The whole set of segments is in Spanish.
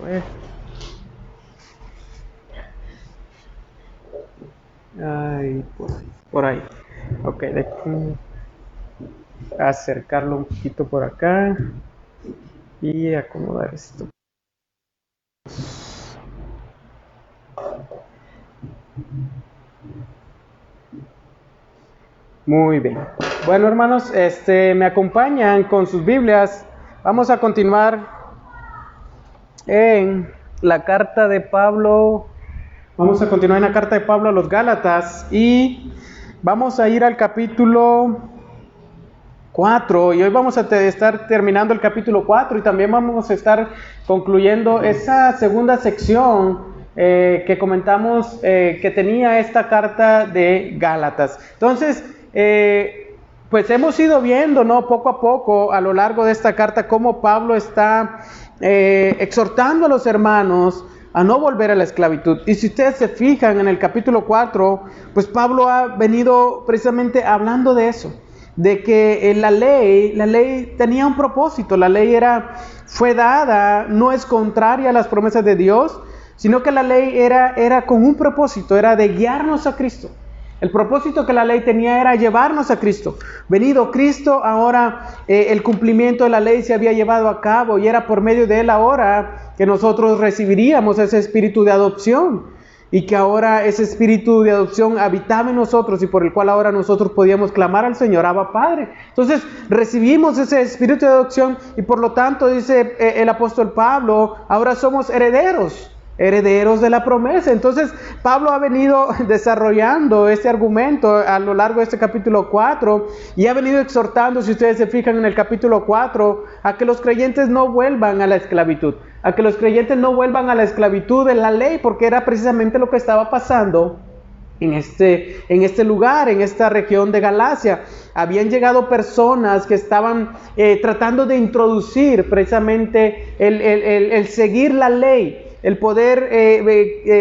ver. Ay, por ahí. Ok, déjenme acercarlo un poquito por acá y acomodar esto. Muy bien. Bueno, hermanos, me acompañan con sus Biblias. Vamos a continuar en la carta de Pablo. Vamos a continuar en la carta de Pablo a los Gálatas y vamos a ir al capítulo 4 y hoy vamos a estar terminando el capítulo 4 y también vamos a estar concluyendo esa segunda sección que comentamos que tenía esta carta de Gálatas. Entonces, pues hemos ido viendo, ¿no?, poco a poco a lo largo de esta carta cómo Pablo está exhortando a los hermanos a no volver a la esclavitud. Y si ustedes se fijan en el capítulo 4, pues Pablo ha venido precisamente hablando de eso, de que la ley tenía un propósito. La ley fue dada, no es contraria a las promesas de Dios, sino que la ley era con un propósito, era de guiarnos a Cristo. El propósito que la ley tenía era llevarnos a Cristo. Venido Cristo, ahora el cumplimiento de la ley se había llevado a cabo y era por medio de él ahora que nosotros recibiríamos ese espíritu de adopción y que ahora ese espíritu de adopción habitaba en nosotros y por el cual ahora nosotros podíamos clamar al Señor, Abba Padre. Entonces recibimos ese espíritu de adopción y por lo tanto, dice el apóstol Pablo, ahora somos herederos de la promesa. Entonces Pablo ha venido desarrollando este argumento a lo largo de este capítulo 4 y ha venido exhortando, si ustedes se fijan en el capítulo 4, a que los creyentes no vuelvan a la esclavitud, a que los creyentes no vuelvan a la esclavitud de la ley, porque era precisamente lo que estaba pasando en este lugar, en esta región de Galacia. Habían llegado personas que estaban tratando de introducir precisamente el seguir la ley, el poder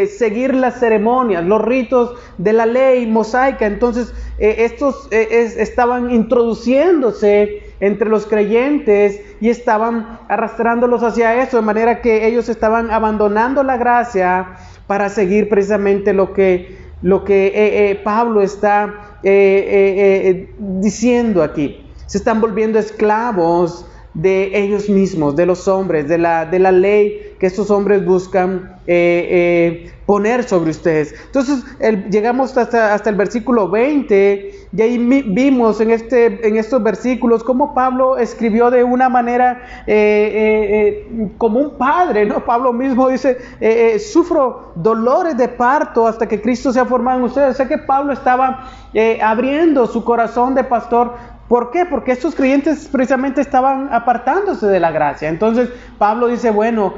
seguir las ceremonias, los ritos de la ley mosaica. Entonces estos estaban introduciéndose entre los creyentes y estaban arrastrándolos hacia eso, de manera que ellos estaban abandonando la gracia para seguir precisamente lo que Pablo está diciendo aquí. Se están volviendo esclavos de ellos mismos, de los hombres, de la ley que estos hombres buscan poner sobre ustedes. Entonces llegamos hasta el versículo 20 y ahí vimos en estos versículos cómo Pablo escribió de una manera como un padre, ¿no? Pablo mismo dice, sufro dolores de parto hasta que Cristo sea formado en ustedes. O sea que Pablo estaba abriendo su corazón de pastor. ¿Por qué? Porque estos creyentes precisamente estaban apartándose de la gracia. Entonces Pablo dice, bueno,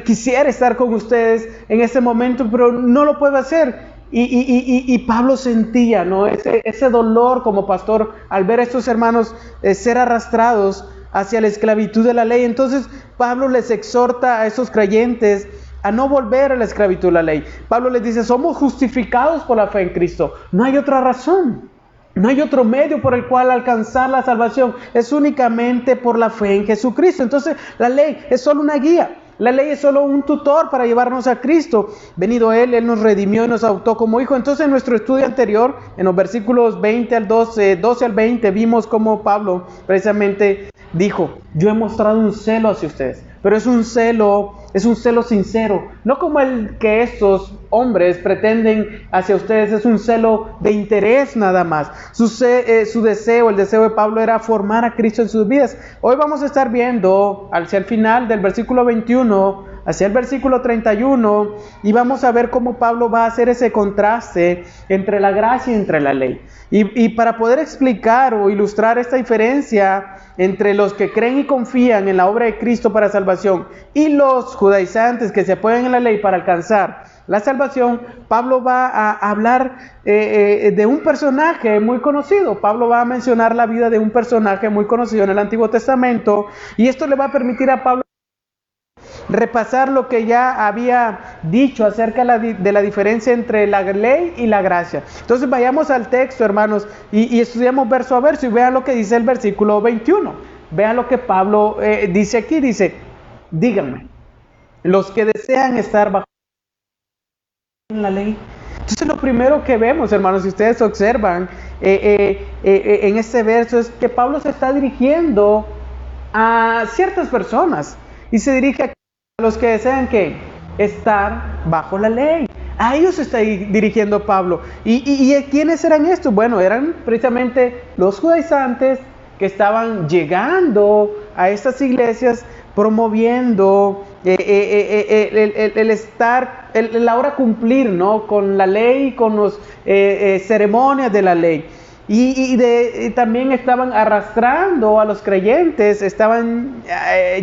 quisiera estar con ustedes en este momento, pero no lo puedo hacer. Y Pablo sentía, ¿no?, ese dolor como pastor al ver a estos hermanos ser arrastrados hacia la esclavitud de la ley. Entonces Pablo les exhorta a esos creyentes a no volver a la esclavitud de la ley. Pablo les dice, somos justificados por la fe en Cristo. No hay otra razón. No hay otro medio por el cual alcanzar la salvación. Es únicamente por la fe en Jesucristo. Entonces la ley es solo una guía. La ley es solo un tutor para llevarnos a Cristo. Venido Él nos redimió y nos adoptó como hijo. Entonces en nuestro estudio anterior, en los versículos 20 al 12 al 20, vimos cómo Pablo precisamente dijo, yo he mostrado un celo hacia ustedes. Pero es un celo sincero, no como el que estos hombres pretenden hacia ustedes. Es un celo de interés nada más. Su deseo, el deseo de Pablo era formar a Cristo en sus vidas. Hoy vamos a estar viendo hacia el final del versículo 21, hacia el versículo 31, y vamos a ver cómo Pablo va a hacer ese contraste entre la gracia y entre la ley. Y para poder explicar o ilustrar esta diferencia entre los que creen y confían en la obra de Cristo para salvación y los judaizantes que se apoyan en la ley para alcanzar la salvación, Pablo va a hablar de un personaje muy conocido. Pablo va a mencionar la vida de un personaje muy conocido en el Antiguo Testamento, y esto le va a permitir a Pablo repasar lo que ya había dicho acerca de la diferencia entre la ley y la gracia. Entonces vayamos al texto, hermanos, y estudiamos verso a verso y vean lo que dice el versículo 21. Vean lo que Pablo dice aquí. Dice, díganme, los que desean estar bajo la ley. Entonces lo primero que vemos, hermanos, si ustedes observan en este verso, es que Pablo se está dirigiendo a ciertas personas y se dirige a los que desean que estar bajo la ley. A ellos se está dirigiendo Pablo. ¿Y quiénes eran estos? Bueno, eran precisamente los judaizantes que estaban llegando a estas iglesias promoviendo el ahora cumplir, ¿no?, con la ley, con las ceremonias de la ley. Y también estaban arrastrando a los creyentes, estaban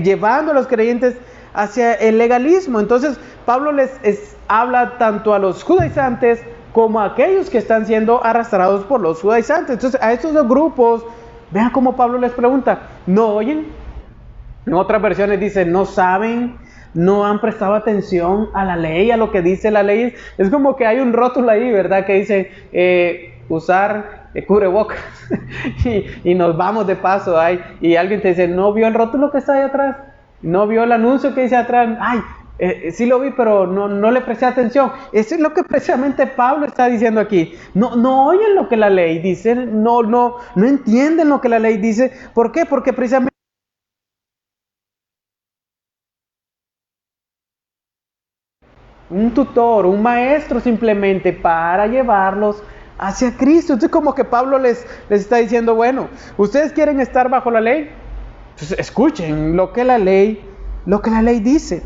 llevando a los creyentes hacia el legalismo. Entonces Pablo les habla tanto a los judaizantes como a aquellos que están siendo arrastrados por los judaizantes. Entonces a estos dos grupos, vean cómo Pablo les pregunta, ¿no oyen? En otras versiones dice, no saben, no han prestado atención a la ley, a lo que dice la ley. Es como que hay un rótulo ahí, ¿verdad?, que dice usar cubrebocas y nos vamos de paso ahí, y alguien te dice, ¿no vio el rótulo que está ahí atrás? ¿No vio el anuncio que dice atrás? Ay, sí lo vi, pero no le presté atención. Eso es lo que precisamente Pablo está diciendo aquí. No oyen lo que la ley dice, no entienden lo que la ley dice. ¿Por qué? Porque precisamente un tutor, un maestro simplemente para llevarlos hacia Cristo. Entonces como que Pablo les está diciendo, bueno, ¿ustedes quieren estar bajo la ley? Entonces escuchen lo que la ley dice.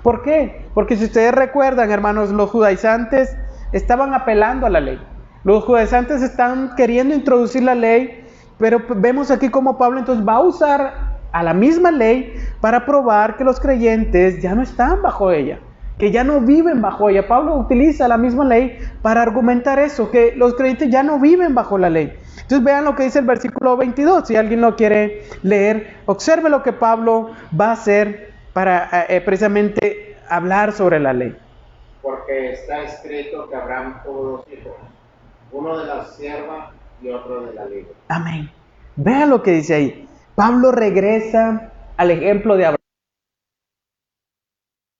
¿Por qué? Porque si ustedes recuerdan, hermanos, los judaizantes estaban apelando a la ley. Los judaizantes están queriendo introducir la ley, pero vemos aquí cómo Pablo entonces va a usar a la misma ley para probar que los creyentes ya no están bajo ella, que ya no viven bajo ella. Pablo utiliza la misma ley para argumentar eso, que los creyentes ya no viven bajo la ley. Entonces vean lo que dice el versículo 22, si alguien lo quiere leer, observe lo que Pablo va a hacer para precisamente hablar sobre la ley. Porque está escrito que Abraham tuvo dos hijos, uno de la sierva y otro de la libre. Amén. Vean lo que dice ahí. Pablo regresa al ejemplo de Abraham.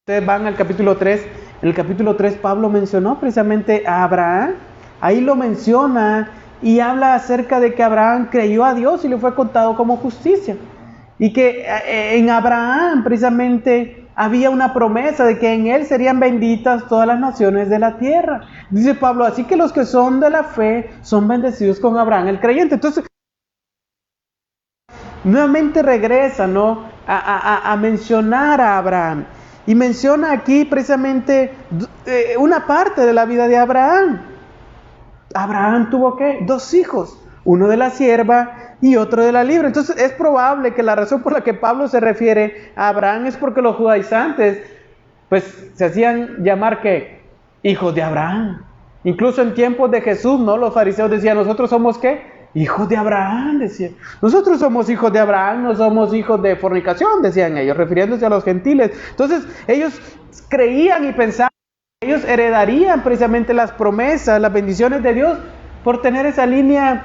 Ustedes van al capítulo 3. En el capítulo 3 Pablo mencionó precisamente a Abraham. Ahí lo menciona y habla acerca de que Abraham creyó a Dios y le fue contado como justicia. Y que en Abraham precisamente había una promesa de que en él serían benditas todas las naciones de la tierra. Dice Pablo, así que los que son de la fe son bendecidos con Abraham el creyente. Entonces, nuevamente regresa, ¿no?, a mencionar a Abraham. Y menciona aquí precisamente una parte de la vida de Abraham. Abraham tuvo ¿qué? Dos hijos, uno de la sierva y otro de la libre. Entonces es probable que la razón por la que Pablo se refiere a Abraham es porque los judaizantes pues se hacían llamar ¿qué? Hijos de Abraham. Incluso en tiempos de Jesús, ¿no?, los fariseos decían, nosotros somos ¿qué? Hijos de Abraham, decían. Nosotros somos hijos de Abraham, no somos hijos de fornicación, decían ellos, refiriéndose a los gentiles. Entonces ellos creían y pensaban que ellos heredarían precisamente las promesas, las bendiciones de Dios por tener esa línea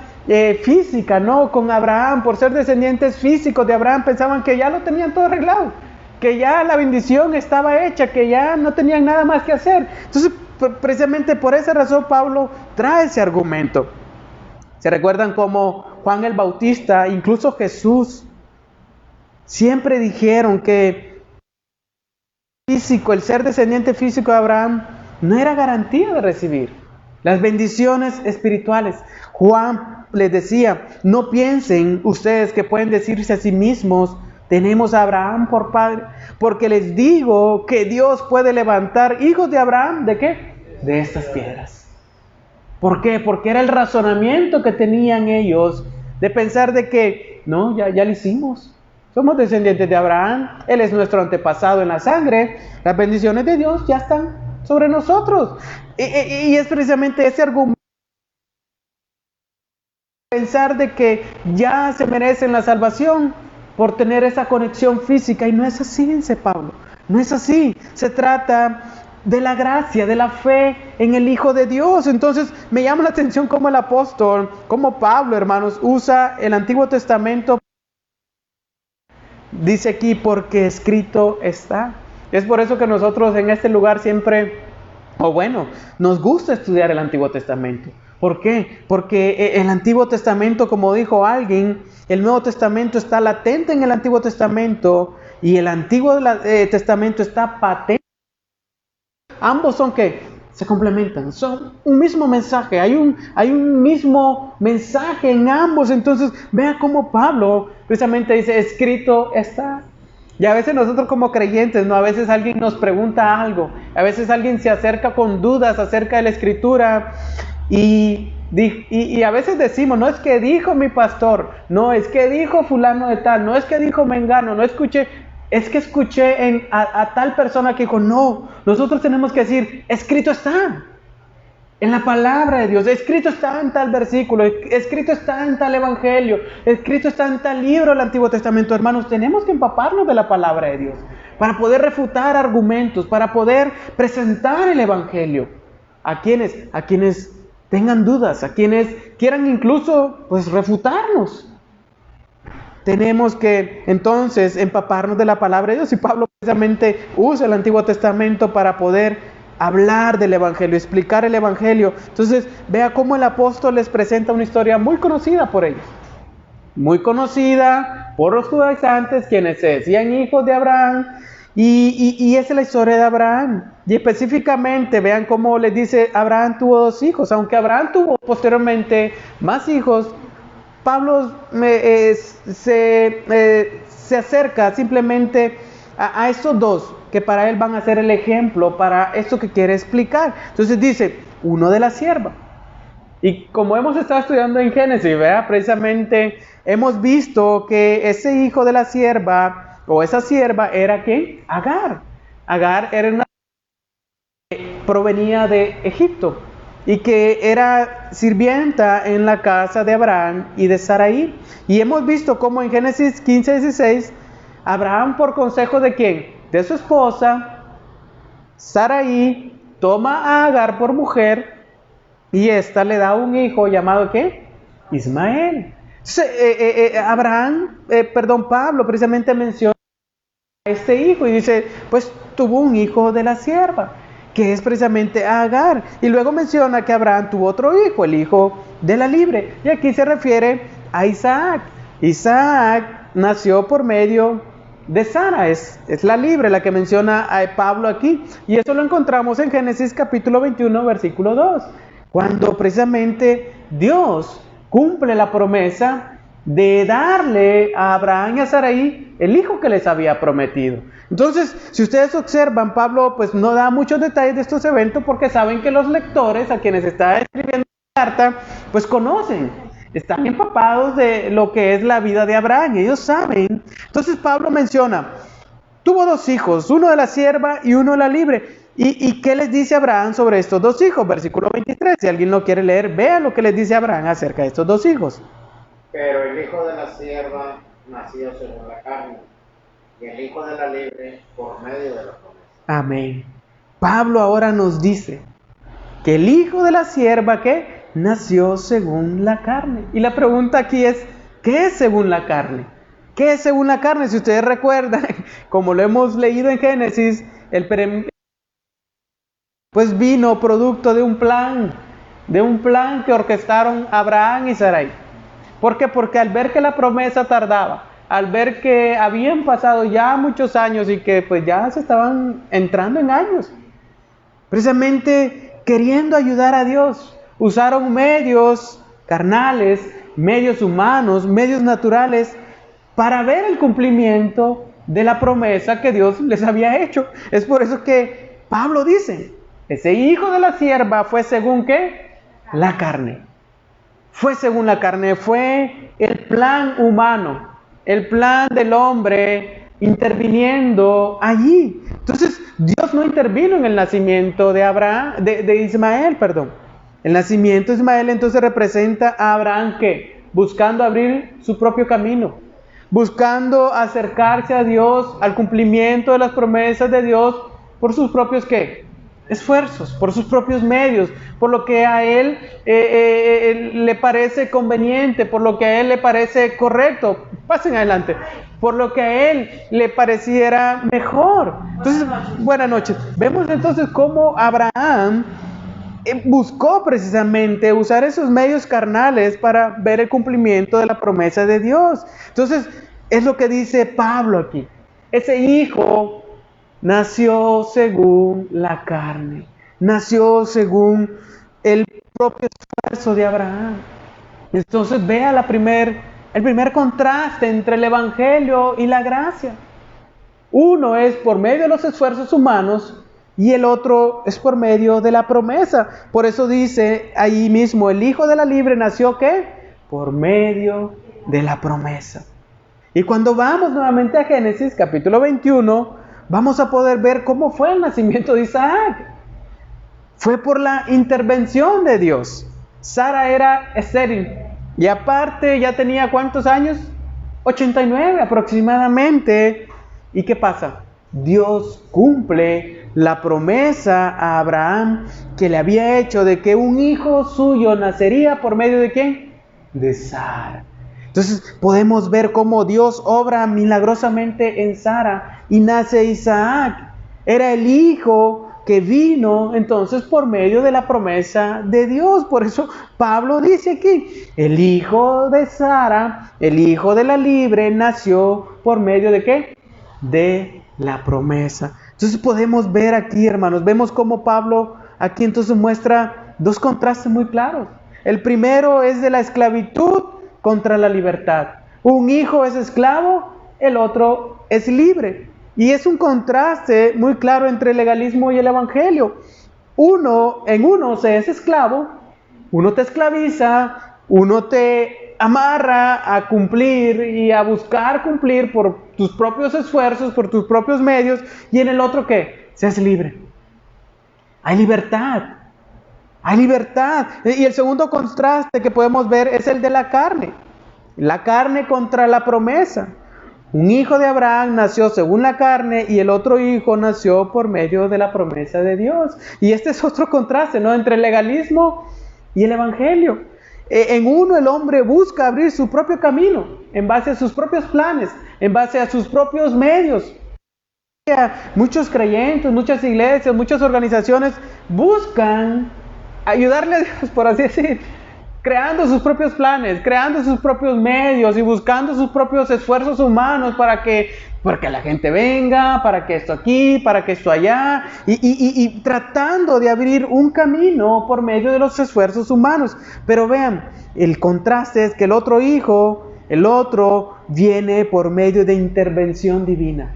física, ¿no?, con Abraham, por ser descendientes físicos de Abraham. Pensaban que ya lo tenían todo arreglado, que ya la bendición estaba hecha, que ya no tenían nada más que hacer. Entonces precisamente por esa razón Pablo trae ese argumento. ¿Se recuerdan cómo Juan el Bautista, incluso Jesús, siempre dijeron que el ser descendiente físico de Abraham no era garantía de recibir las bendiciones espirituales? Juan les decía, no piensen ustedes que pueden decirse a sí mismos, tenemos a Abraham por padre, porque les digo que Dios puede levantar hijos de Abraham, ¿de qué? De estas piedras. ¿Por qué? Porque era el razonamiento que tenían ellos de pensar de que, no, ya lo hicimos. Somos descendientes de Abraham, él es nuestro antepasado en la sangre, las bendiciones de Dios ya están sobre nosotros. Y es precisamente ese argumento, pensar de que ya se merecen la salvación por tener esa conexión física, y no es así, dice Pablo, no es así. Se trata de la gracia, de la fe en el Hijo de Dios. Entonces me llama la atención cómo el apóstol, como Pablo, hermanos, usa el Antiguo Testamento dice aquí, porque escrito está. Es por eso que nosotros en este lugar siempre, nos gusta estudiar el Antiguo Testamento. ¿Por qué? Porque el Antiguo Testamento, como dijo alguien, el Nuevo Testamento está latente en el Antiguo Testamento y el Antiguo Testamento está patente. Ambos son que se complementan, son un mismo mensaje, hay un mismo mensaje en ambos. Entonces vea cómo Pablo precisamente dice, escrito está. Y a veces nosotros como creyentes, a veces alguien nos pregunta algo, a veces alguien se acerca con dudas acerca de la escritura y a veces decimos, no es que dijo mi pastor, no es que dijo fulano de tal, no es que dijo mengano, es que escuché a tal persona que dijo. No, nosotros tenemos que decir, escrito está en la palabra de Dios, escrito está en tal versículo, escrito está en tal evangelio, escrito está en tal libro del Antiguo Testamento. Hermanos, tenemos que empaparnos de la palabra de Dios para poder refutar argumentos, para poder presentar el evangelio a quienes tengan dudas, a quienes quieran incluso refutarnos. Tenemos que entonces empaparnos de la palabra de Dios, y Pablo precisamente usa el Antiguo Testamento para poder hablar del evangelio, explicar el evangelio. Entonces vea cómo el apóstol les presenta una historia muy conocida por ellos, muy conocida por los judaizantes, quienes se decían hijos de Abraham, y esa es la historia de Abraham. Y específicamente vean cómo les dice, Abraham tuvo 2 hijos, aunque Abraham tuvo posteriormente más hijos. Pablo se acerca simplemente a estos 2 que para él van a ser el ejemplo para esto que quiere explicar. Entonces dice, uno de la sierva. Y como hemos estado estudiando en Génesis, ¿verdad? Precisamente hemos visto que ese hijo de la sierva, o esa sierva, era ¿quién? Agar. Agar era una que provenía de Egipto y que era sirvienta en la casa de Abraham y de Sarai. Y hemos visto cómo en Génesis 15:16, Abraham, por consejo de ¿quién? De su esposa, Sarai, toma a Agar por mujer, y ésta le da un hijo llamado ¿qué? Ismael. Pablo precisamente menciona a este hijo y dice, pues tuvo un hijo de la sierva, que es precisamente Agar. Y luego menciona que Abraham tuvo otro hijo, el hijo de la libre. Y aquí se refiere a Isaac. Isaac nació por medio de Sara, es la libre la que menciona a Pablo aquí. Y eso lo encontramos en Génesis capítulo 21, versículo 2. Cuando precisamente Dios cumple la promesa de darle a Abraham y a Sarai el hijo que les había prometido. Entonces, si ustedes observan, Pablo no da muchos detalles de estos eventos, porque saben que los lectores a quienes está escribiendo la carta, conocen, están empapados de lo que es la vida de Abraham, y ellos saben. Entonces Pablo menciona, tuvo 2 hijos, uno de la sierva y uno de la libre. ¿Y qué les dice Abraham sobre estos 2 hijos? Versículo 23, si alguien lo quiere leer, vea lo que les dice Abraham acerca de estos 2 hijos. Pero el hijo de la sierva nació según la carne, y el hijo de la libre por medio de la promesa. Amén. Pablo ahora nos dice que el hijo de la sierva, ¿qué? Nació según la carne. Y la pregunta aquí es, ¿qué es según la carne? ¿Qué es según la carne? Si ustedes recuerdan, como lo hemos leído en Génesis, vino producto de un plan que orquestaron Abraham y Sarai. ¿Por qué? Porque al ver que la promesa tardaba, al ver que habían pasado ya muchos años y que ya se estaban entrando en años, precisamente queriendo ayudar a Dios, usaron medios carnales, medios humanos, medios naturales, para ver el cumplimiento de la promesa que Dios les había hecho. Es por eso que Pablo dice, ese hijo de la sierva fue según ¿qué? La carne. Fue según la carne, fue el plan humano, el plan del hombre interviniendo allí. Entonces, Dios no intervino en el nacimiento de Ismael. El nacimiento de Ismael entonces representa a Abraham que buscando abrir su propio camino, buscando acercarse a Dios, al cumplimiento de las promesas de Dios por sus propios ¿qué? esfuerzos, por sus propios medios, por lo que a él le parece conveniente, por lo que a él le parece correcto. Pasen adelante. Por lo que a él le pareciera mejor. Entonces, buenas noches. Vemos entonces cómo Abraham buscó precisamente usar esos medios carnales para ver el cumplimiento de la promesa de Dios. Entonces, es lo que dice Pablo aquí. Ese hijo nació según la carne, nació según el propio esfuerzo de Abraham. Entonces vea el primer contraste entre el Evangelio y la gracia. Uno es por medio de los esfuerzos humanos y el otro es por medio de la promesa. Por eso dice ahí mismo, el hijo de la libre nació ¿qué? Por medio de la promesa. Y cuando vamos nuevamente a Génesis capítulo 21, vamos a poder ver cómo fue el nacimiento de Isaac. Fue por la intervención de Dios. Sara era estéril y aparte ya tenía ¿cuántos años? 89 aproximadamente. ¿Y qué pasa? Dios cumple la promesa a Abraham que le había hecho de que un hijo suyo nacería por medio de ¿quién? De Sara. Entonces podemos ver cómo Dios obra milagrosamente en Sara y nace Isaac. Era el hijo que vino entonces por medio de la promesa de Dios. Por eso Pablo dice aquí, el hijo de Sara, el hijo de la libre, nació por medio de ¿qué? De la promesa. Entonces podemos ver aquí, hermanos, vemos cómo Pablo aquí entonces muestra dos contrastes muy claros. El primero es de la esclavitud contra la libertad. Un hijo es esclavo, el otro es libre. Y es un contraste muy claro entre el legalismo y el evangelio. En uno se es esclavo, uno te esclaviza, uno te amarra a cumplir y a buscar cumplir por tus propios esfuerzos, por tus propios medios, y en el otro ¿qué? Seas libre. Hay libertad. Hay libertad. Y el segundo contraste que podemos ver es el de la carne. La carne contra la promesa. Un hijo de Abraham nació según la carne y el otro hijo nació por medio de la promesa de Dios. Y este es otro contraste, ¿no? Entre el legalismo y el evangelio. En uno el hombre busca abrir su propio camino, en base a sus propios planes, en base a sus propios medios. Muchos creyentes, muchas iglesias, muchas organizaciones buscan ayudarle a Dios, por así decir, creando sus propios planes, creando sus propios medios y buscando sus propios esfuerzos humanos para que la gente venga, para que esto aquí, para que esto allá, y tratando de abrir un camino por medio de los esfuerzos humanos. Pero vean, el contraste es que el otro hijo, viene por medio de intervención divina,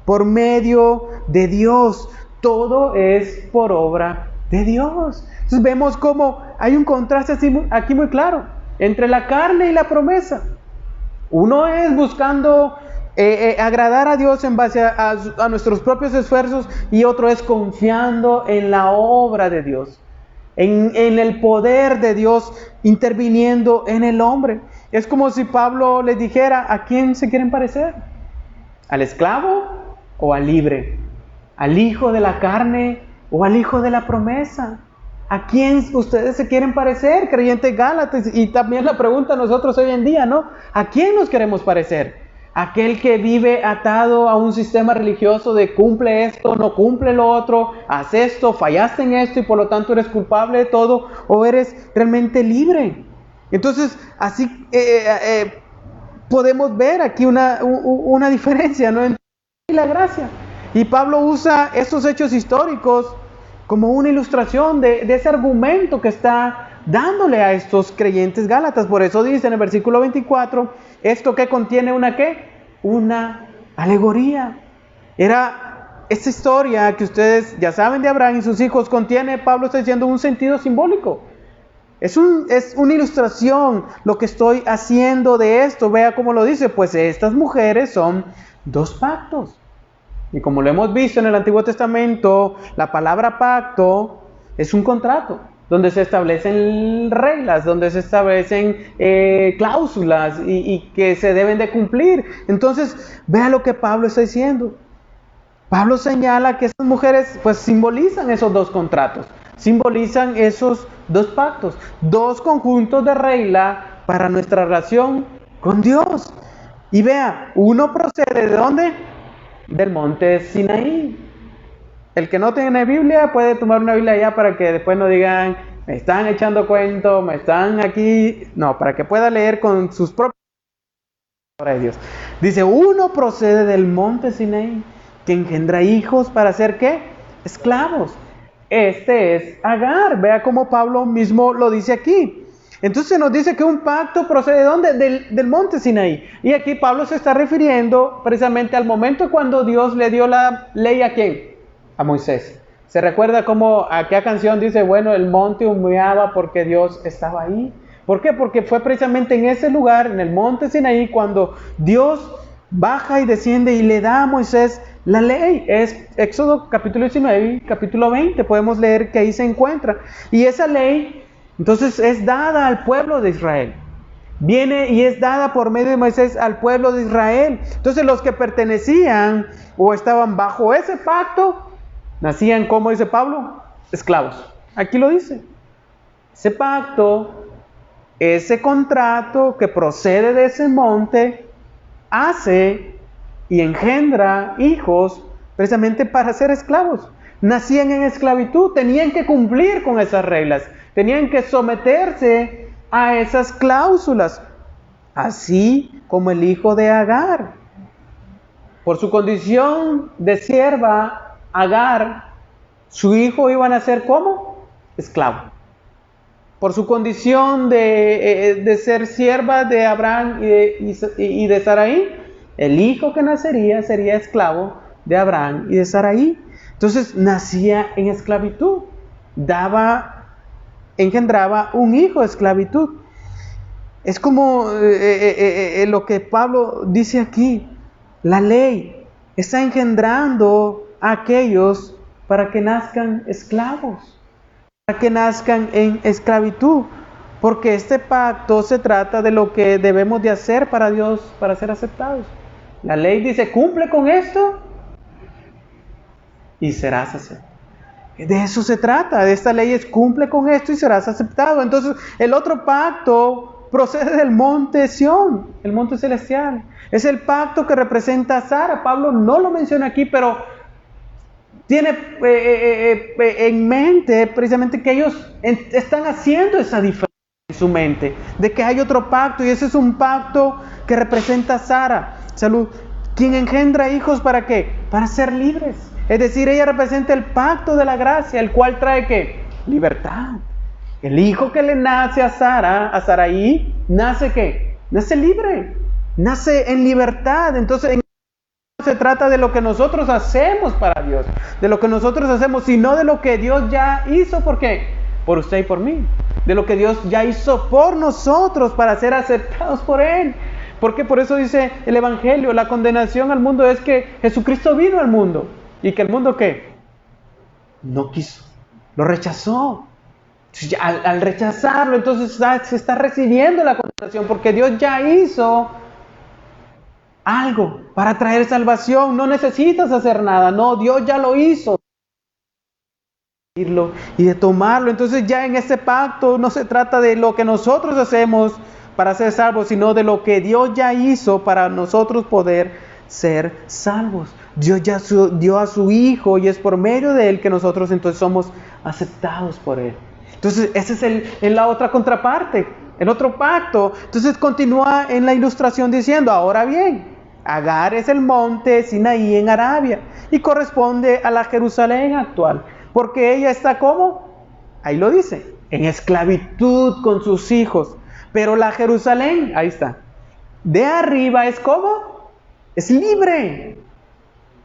por medio de Dios. Todo es por obra de Dios. Entonces vemos cómo hay un contraste aquí muy claro entre la carne y la promesa. Uno es buscando agradar a Dios en base a nuestros propios esfuerzos y otro es confiando en la obra de Dios, en el poder de Dios interviniendo en el hombre. Es como si Pablo les dijera, ¿a quién se quieren parecer? ¿Al esclavo o al libre? ¿Al hijo de la carne o al hijo de la promesa? ¿A quién ustedes se quieren parecer, creyentes gálatas? Y también la pregunta a nosotros hoy en día, ¿no? ¿A quién nos queremos parecer? ¿Aquel que vive atado a un sistema religioso de cumple esto, no cumple lo otro, haz esto, fallaste en esto y por lo tanto eres culpable de todo? ¿O eres realmente libre? Entonces, así podemos ver aquí una diferencia, ¿no? Entre la gracia. Y Pablo usa estos hechos históricos como una ilustración de ese argumento que está dándole a estos creyentes gálatas. Por eso dice en el versículo 24, ¿esto qué contiene una qué? Una alegoría. Era esta historia que ustedes ya saben de Abraham y sus hijos, contiene, Pablo está diciendo, un sentido simbólico. Es una ilustración lo que estoy haciendo de esto. Vea cómo lo dice, pues estas mujeres son dos pactos. Y como lo hemos visto en el Antiguo Testamento, la palabra pacto es un contrato, donde se establecen reglas, donde se establecen cláusulas y que se deben de cumplir. Entonces, vea lo que Pablo está diciendo. Pablo señala que estas mujeres pues simbolizan esos dos contratos, simbolizan esos dos pactos, dos conjuntos de regla para nuestra relación con Dios. Y vea, uno procede ¿de dónde? Del monte Sinaí. El que no tiene Biblia puede tomar una Biblia allá para que después no digan, me están echando cuento, me están aquí. No, para que pueda leer con sus propias palabras de Dios. Dice, uno procede del monte Sinaí, que engendra hijos para hacer ¿qué? Esclavos. Este es Agar. Vea cómo Pablo mismo lo dice aquí. Entonces nos dice que un pacto procede ¿de dónde? Del monte Sinaí. Y aquí Pablo se está refiriendo precisamente al momento cuando Dios le dio la ley ¿a quién? A Moisés. ¿Se recuerda cómo aquella canción dice, bueno, el monte humeaba porque Dios estaba ahí? ¿Por qué? Porque fue precisamente en ese lugar, en el monte Sinaí, cuando Dios baja y desciende y le da a Moisés la ley. Es Éxodo capítulo 19 y capítulo 20. Podemos leer que ahí se encuentra. Y esa ley, entonces, es dada al pueblo de Israel. Viene y es dada por medio de Moisés al pueblo de Israel. Entonces, los que pertenecían o estaban bajo ese pacto, nacían, como dice Pablo, esclavos. Aquí lo dice. Ese pacto, ese contrato que procede de ese monte, hace y engendra hijos precisamente para ser esclavos. Nacían en esclavitud, tenían que cumplir con esas reglas, tenían que someterse a esas cláusulas, así como el hijo de Agar. Por su condición de sierva, Agar, su hijo iba a nacer como esclavo. Por su condición de ser sierva de Abraham y de Sarai, el hijo que nacería sería esclavo de Abraham y de Sarai. Entonces nacía en esclavitud, engendraba un hijo de esclavitud. Es como lo que Pablo dice aquí, la ley está engendrando a aquellos para que nazcan esclavos, para que nazcan en esclavitud, porque este pacto se trata de lo que debemos de hacer para Dios, para ser aceptados. La ley dice, cumple con esto y serás aceptado. De eso se trata, de esta ley es cumple con esto y serás aceptado. Entonces, el otro pacto procede del monte Sión, el monte celestial. Es el pacto que representa a Sara. Pablo no lo menciona aquí, pero tiene en mente precisamente que ellos están haciendo esa diferencia en su mente, de que hay otro pacto, y ese es un pacto que representa a Sara. Salud. Quien engendra hijos, ¿para qué? Para ser libres. Es decir, ella representa el pacto de la gracia, el cual trae ¿qué? Libertad. El hijo que le nace a Sarai, ¿nace qué? Nace libre, nace en libertad. Entonces, no se trata de lo que nosotros hacemos para Dios, de lo que nosotros hacemos, sino de lo que Dios ya hizo. ¿Por qué? Por usted y por mí. De lo que Dios ya hizo por nosotros para ser aceptados por Él. Porque por eso dice el Evangelio, la condenación al mundo es que Jesucristo vino al mundo. ¿Y que el mundo qué? No quiso, lo rechazó. Al rechazarlo, entonces se está recibiendo la condenación, porque Dios ya hizo algo para traer salvación. No necesitas hacer nada, no, Dios ya lo hizo. Y de tomarlo. Entonces ya en este pacto no se trata de lo que nosotros hacemos para ser salvos, sino de lo que Dios ya hizo para nosotros poder ser salvos. Dios ya dio a su Hijo, y es por medio de Él que nosotros entonces somos aceptados por Él. Entonces esa es la otra contraparte, el otro pacto. Entonces continúa en la ilustración diciendo, ahora bien, Agar es el monte Sinaí en Arabia y corresponde a la Jerusalén actual, porque ella está como, ahí lo dice, en esclavitud con sus hijos. Pero la Jerusalén, ahí está, de arriba es como, es libre.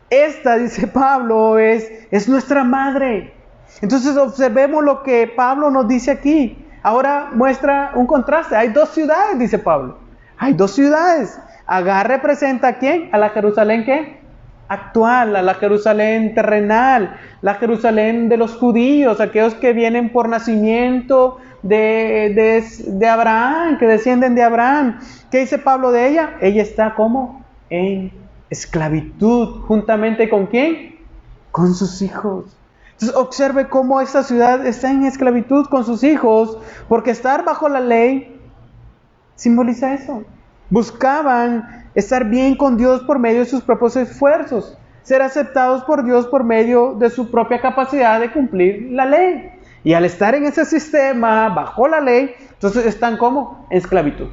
Esta, dice Pablo, es nuestra madre. Entonces observemos lo que Pablo nos dice aquí. Ahora muestra un contraste. Hay dos ciudades, dice Pablo. Hay dos ciudades. Agar representa ¿a quién? A la Jerusalén ¿qué? Actual, a la Jerusalén terrenal, la Jerusalén de los judíos, aquellos que vienen por nacimiento de Abraham, que descienden de Abraham. ¿Qué dice Pablo de ella? Ella está como en esclavitud, juntamente con ¿quién? con sus hijos. Entonces observe cómo esta ciudad está en esclavitud con sus hijos, porque estar bajo la ley simboliza eso. Buscaban estar bien con Dios por medio de sus propios esfuerzos, ser aceptados por Dios por medio de su propia capacidad de cumplir la ley. Y al estar en ese sistema, bajo la ley, entonces están como en esclavitud.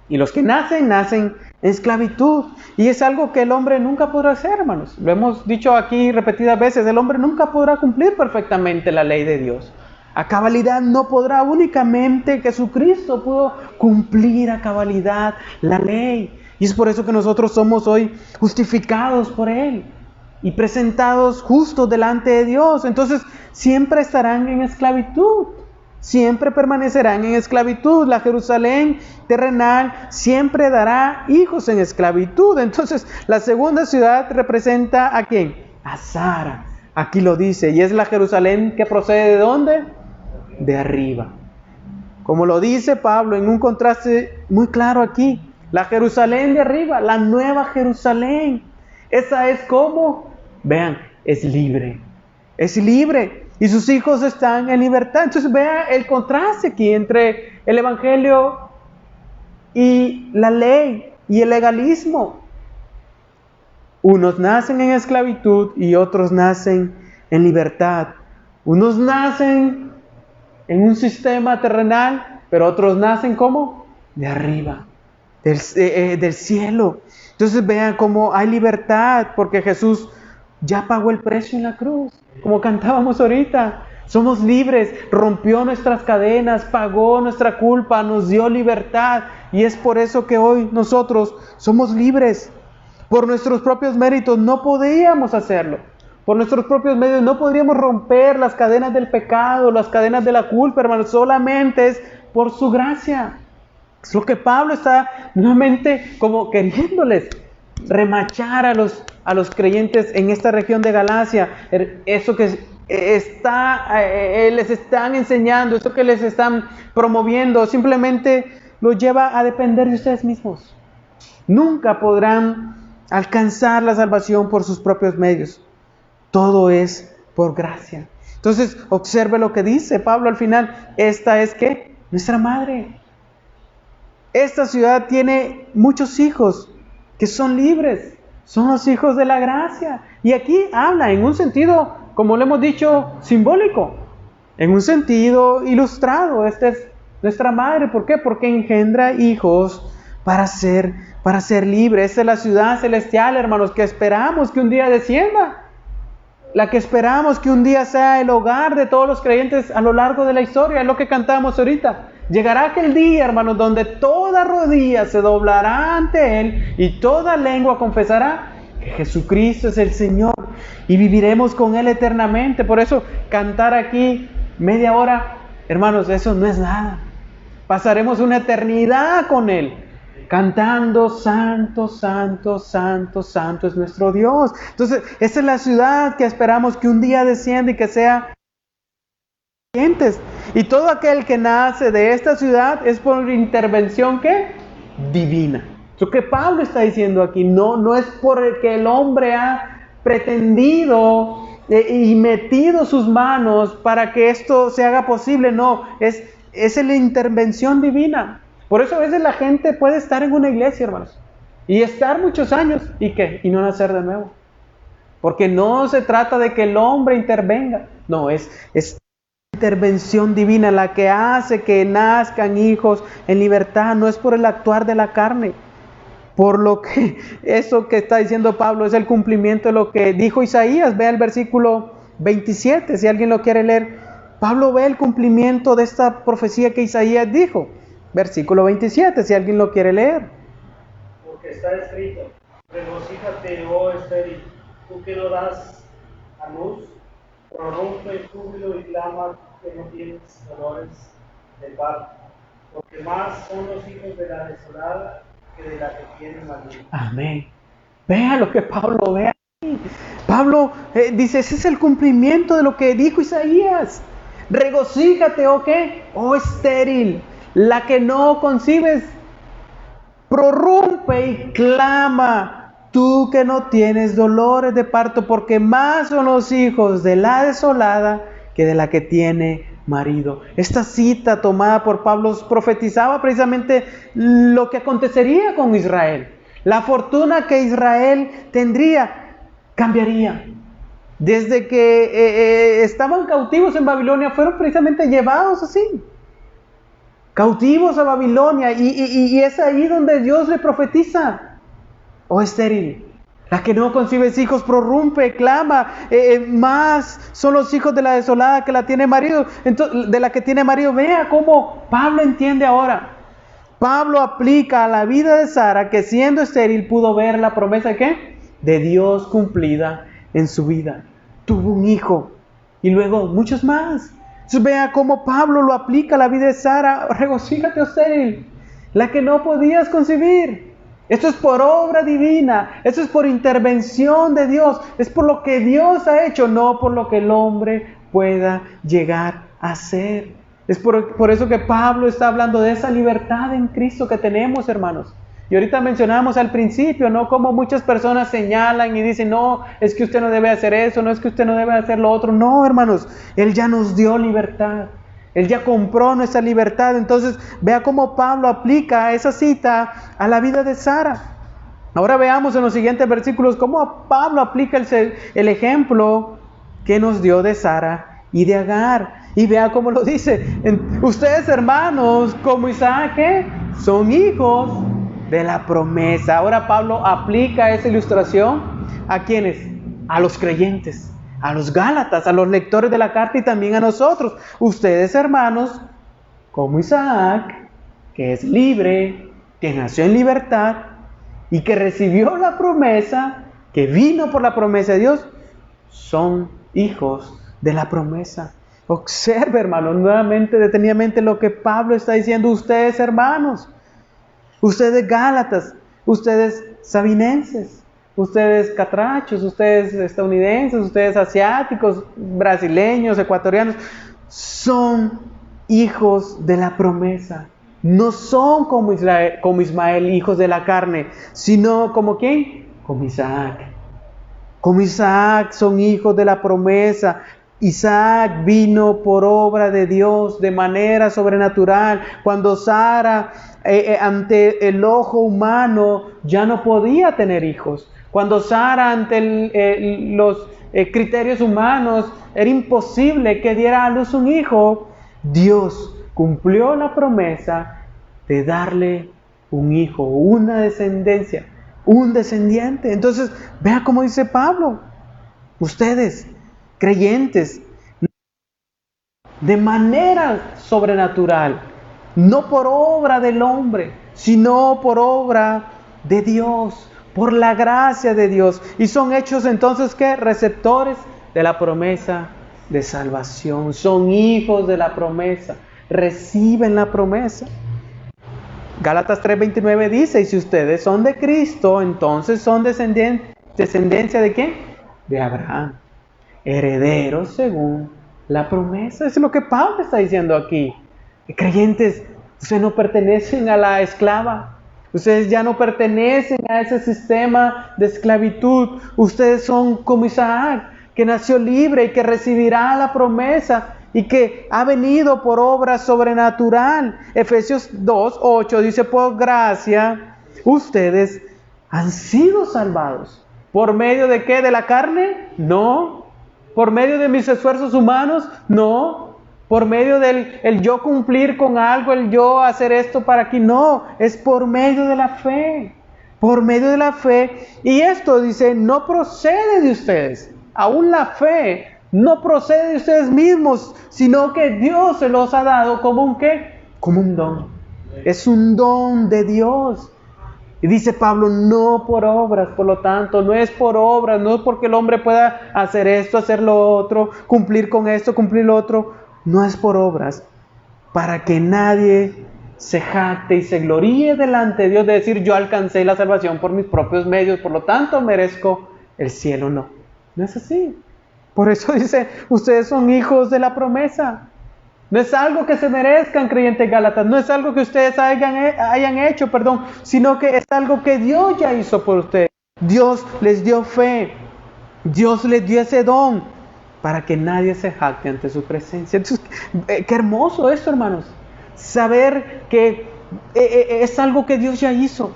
Y los que nacen en esclavitud. Y es algo que el hombre nunca podrá hacer, hermanos. Lo hemos dicho aquí repetidas veces, el hombre nunca podrá cumplir perfectamente la ley de Dios. A cabalidad no podrá, únicamente Jesucristo pudo cumplir a cabalidad la ley. Y es por eso que nosotros somos hoy justificados por Él y presentados justos delante de Dios. Entonces siempre estarán en esclavitud, siempre permanecerán en esclavitud. La Jerusalén terrenal siempre dará hijos en esclavitud. Entonces la segunda ciudad representa ¿a quién? A Sara. Aquí lo dice, y es la Jerusalén que procede ¿de dónde? De arriba. Como lo dice Pablo en un contraste muy claro aquí, la Jerusalén de arriba, la nueva Jerusalén, esa es como, vean, es libre, y sus hijos están en libertad. Entonces vean el contraste aquí entre el evangelio y la ley y el legalismo. Unos nacen en esclavitud y otros nacen en libertad. Unos nacen en un sistema terrenal, pero otros nacen como de arriba, del cielo. Entonces vean cómo hay libertad, porque Jesús ya pagó el precio en la cruz, como cantábamos ahorita. Somos libres, rompió nuestras cadenas, pagó nuestra culpa, nos dio libertad, y es por eso que hoy nosotros somos libres. Por nuestros propios méritos no podíamos hacerlo. Por nuestros propios medios no podríamos romper las cadenas del pecado, las cadenas de la culpa, hermanos. Solamente es por su gracia. Es lo que Pablo está nuevamente como queriéndoles remachar a los creyentes en esta región de Galacia. Eso que les están enseñando, eso que les están promoviendo, simplemente los lleva a depender de ustedes mismos. Nunca podrán alcanzar la salvación por sus propios medios. Todo es por gracia. Entonces, observe lo que dice Pablo al final. Esta es ¿qué? Nuestra madre. Esta ciudad tiene muchos hijos que son libres. Son los hijos de la gracia. Y aquí habla en un sentido, como lo hemos dicho, simbólico. En un sentido ilustrado. Esta es nuestra madre. ¿Por qué? Porque engendra hijos para ser libres. Esta es la ciudad celestial, hermanos, que esperamos que un día descienda. La que esperamos que un día sea el hogar de todos los creyentes a lo largo de la historia. Es lo que cantamos ahorita. Llegará aquel día, hermanos, donde toda rodilla se doblará ante Él y toda lengua confesará que Jesucristo es el Señor, y viviremos con Él eternamente. Por eso cantar aquí media hora, hermanos, eso no es nada. Pasaremos una eternidad con Él, cantando santo, santo, santo, santo es nuestro Dios. Entonces, esa es la ciudad que esperamos que un día descienda y que sea creyentes. Y todo aquel que nace de esta ciudad es por intervención ¿qué? Divina. Lo que Pablo está diciendo aquí no es porque el hombre ha pretendido y metido sus manos para que esto se haga posible. No, es la intervención divina. Por eso a veces la gente puede estar en una iglesia, hermanos, y estar muchos años, ¿y qué? Y no nacer de nuevo. Porque no se trata de que el hombre intervenga. No, es intervención divina la que hace que nazcan hijos en libertad. No es por el actuar de la carne. Por lo que eso que está diciendo Pablo es el cumplimiento de lo que dijo Isaías. Vea el versículo 27, si alguien lo quiere leer. Pablo ve el cumplimiento de esta profecía que Isaías dijo. Versículo 27, si alguien lo quiere leer. Porque está escrito: regocíjate, oh estéril, tú que no das a luz, prorrumpe el júbilo y clama que no tienes dolores de parto, porque más son los hijos de la desolada que de la que tiene marido. Amén. Vea lo que Pablo ve aquí. Pablo dice, ese es el cumplimiento de lo que dijo Isaías. Regocíjate, ¿o qué? Oh estéril, la que no concibes, prorrumpe y clama tú que no tienes dolores de parto, porque más son los hijos de la desolada que de la que tiene marido. Esta cita tomada por Pablo profetizaba precisamente lo que acontecería con Israel. La fortuna que Israel tendría cambiaría. Desde que estaban cautivos en Babilonia, fueron precisamente llevados así, cautivos a Babilonia, y es ahí donde Dios le profetiza: oh estéril, la que no concibes hijos, prorrumpe, clama, más son los hijos de la desolada que la tiene marido, entonces, de la que tiene marido. Vea cómo Pablo entiende ahora. Pablo aplica a la vida de Sara, que siendo estéril pudo ver la promesa de ¿qué? De Dios cumplida en su vida. Tuvo un hijo y luego muchos más. Entonces vea cómo Pablo lo aplica a la vida de Sara. Regocíjate, oh estéril, la que no podías concebir. Esto es por obra divina, esto es por intervención de Dios, es por lo que Dios ha hecho, no por lo que el hombre pueda llegar a hacer. Es por eso que Pablo está hablando de esa libertad en Cristo que tenemos, hermanos. Y ahorita mencionamos al principio, ¿no? Como muchas personas señalan y dicen: no, es que usted no debe hacer eso, no es que usted no debe hacer lo otro. No, hermanos, Él ya nos dio libertad. Él ya compró nuestra libertad. Entonces, vea cómo Pablo aplica esa cita a la vida de Sara. Ahora veamos en los siguientes versículos cómo Pablo aplica el ejemplo que nos dio de Sara y de Agar. Y vea cómo lo dice: ustedes, hermanos, como Isaac, ¿qué? Son hijos de la promesa. Ahora Pablo aplica esa ilustración ¿a quiénes? A los creyentes, a los gálatas, a los lectores de la carta y también a nosotros. Ustedes, hermanos, como Isaac, que es libre, que nació en libertad y que recibió la promesa, que vino por la promesa de Dios, son hijos de la promesa. Observe, hermanos, nuevamente, detenidamente lo que Pablo está diciendo. Ustedes, hermanos, ustedes gálatas, ustedes sabinenses, ustedes catrachos, ustedes estadounidenses, ustedes asiáticos, brasileños, ecuatorianos, son hijos de la promesa. No son como Ismael, hijos de la carne, sino como ¿quién? Como Isaac. Como Isaac son hijos de la promesa. Isaac vino por obra de Dios de manera sobrenatural. Cuando Sara ante el ojo humano ya no podía tener hijos. Cuando Sara ante los criterios humanos era imposible que diera a luz un hijo, Dios cumplió la promesa de darle un hijo, una descendencia, un descendiente. Entonces, vea cómo dice Pablo: ustedes, creyentes, de manera sobrenatural, no por obra del hombre, sino por obra de Dios, por la gracia de Dios. Y son hechos entonces ¿qué? Receptores de la promesa de salvación. Son hijos de la promesa, reciben la promesa. Gálatas 3:29 dice: y si ustedes son de Cristo, entonces son descendencia ¿de quién? De Abraham, herederos según la promesa. Eso es lo que Pablo está diciendo aquí. Creyentes, ustedes no pertenecen a la esclava. Ustedes ya no pertenecen a ese sistema de esclavitud. Ustedes son como Isaac, que nació libre y que recibirá la promesa y que ha venido por obra sobrenatural. Efesios 2:8 dice: por gracia ustedes han sido salvados. ¿Por medio de qué? ¿De la carne? No. ¿Por medio de mis esfuerzos humanos? No. ¿Por medio del yo cumplir con algo, el yo hacer esto para aquí? No. Es por medio de la fe. Por medio de la fe. Y esto dice, no procede de ustedes. Aún la fe no procede de ustedes mismos, sino que Dios se los ha dado como un ¿qué? Como un don. Es un don de Dios. Y dice Pablo, no por obras, por lo tanto, no es por obras, no es porque el hombre pueda hacer esto, hacer lo otro, cumplir con esto, cumplir lo otro. No es por obras, para que nadie se jacte y se gloríe delante de Dios de decir, yo alcancé la salvación por mis propios medios, por lo tanto merezco el cielo. No, no es así. Por eso dice, ustedes son hijos de la promesa. No es algo que se merezcan, creyentes gálatas, no es algo que ustedes hayan hecho, sino que es algo que Dios ya hizo por ustedes. Dios les dio fe. Dios les dio ese don para que nadie se jacte ante su presencia. Entonces, qué hermoso esto, hermanos. Saber que es algo que Dios ya hizo